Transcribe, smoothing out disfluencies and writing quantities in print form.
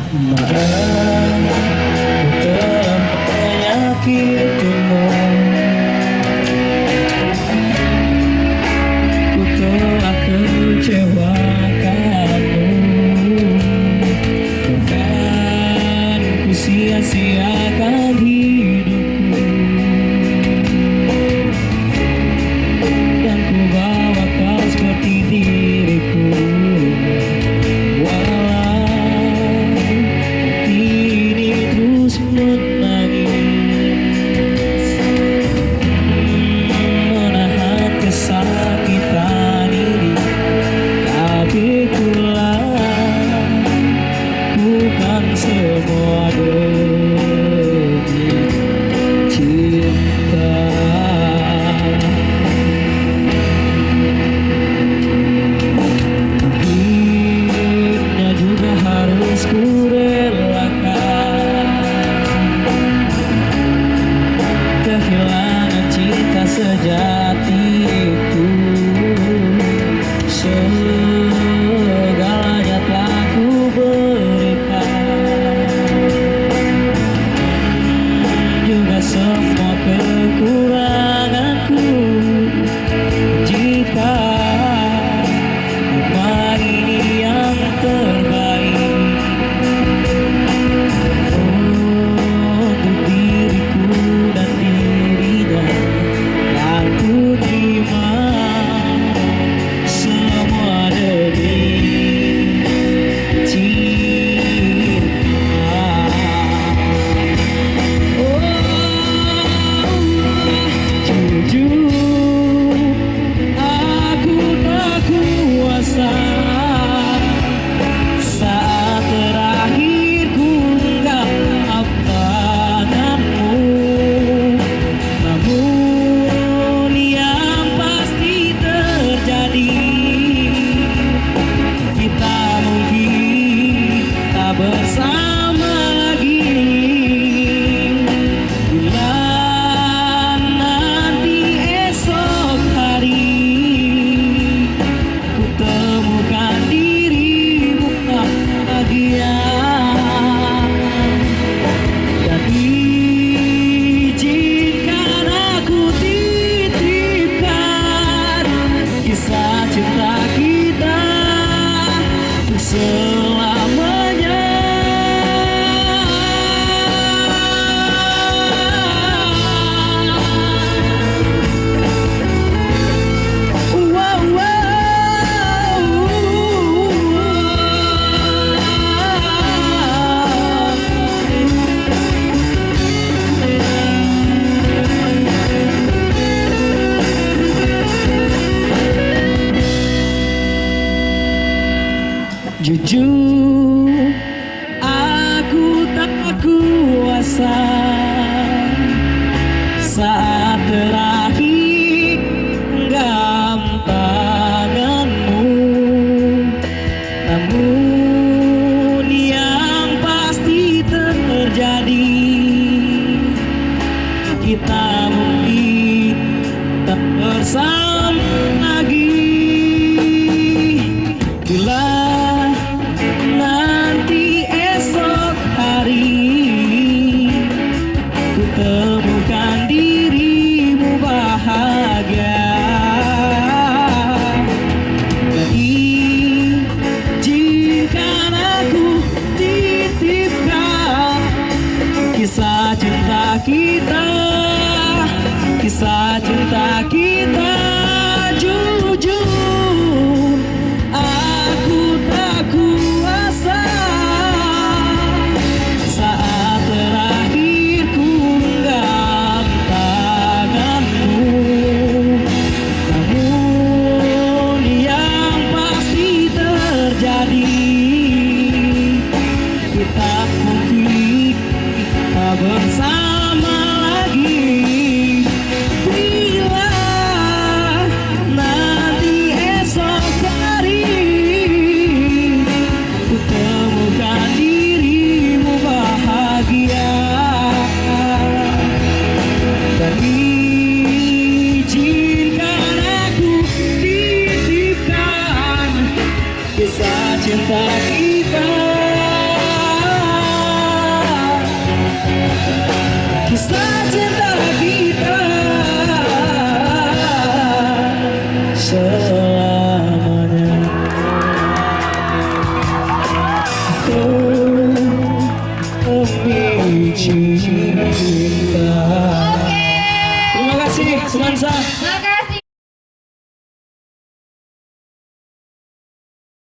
Maaf, ku telah menyakitimu. Ku telah kecewakanmu. Bukan ku sia-siakan hidupku, dan ku bawa kau seperti diriku. Menahan kesakitan ini, tapi kulah semua demi cinta. Akhirnya juga harus ku relakan kehilangan cinta sejatiku. Segalanya telah ku berikan, juga semua kekuranganku. Jika memang ini yang terbaik untuk diriku dan dirinya, yang ku terima semua demi cinta. Jujur, aku tak kuasa saat terakhir ku genggam tanganmu. Namun yang pasti terjadi, kita mungkin tak bersama lagi. Bila nanti esok hari ku temukan dirimu bahagia, dan izinkan aku titipkan kisah cinta kita untuk selamanya. Wow, jujur, aku tak kuasa saat terakhir genggam tanganmu. Namun yang pasti terjadi, kita mungkin tak bersama lagi. Bila nanti esok hari ku temukan dirimu bahagia, dan izinkan aku titipkan kisah cinta kita, kisah cinta kita. Jujur, aku tak kuasa saat terakhir ku genggam tanganmu. Namun yang pasti terjadi, kita mungkin tak bersama lagi. Bila cinta kita kisah cinta kita selamanya. Oh, demi cinta. Terima kasih Semansa.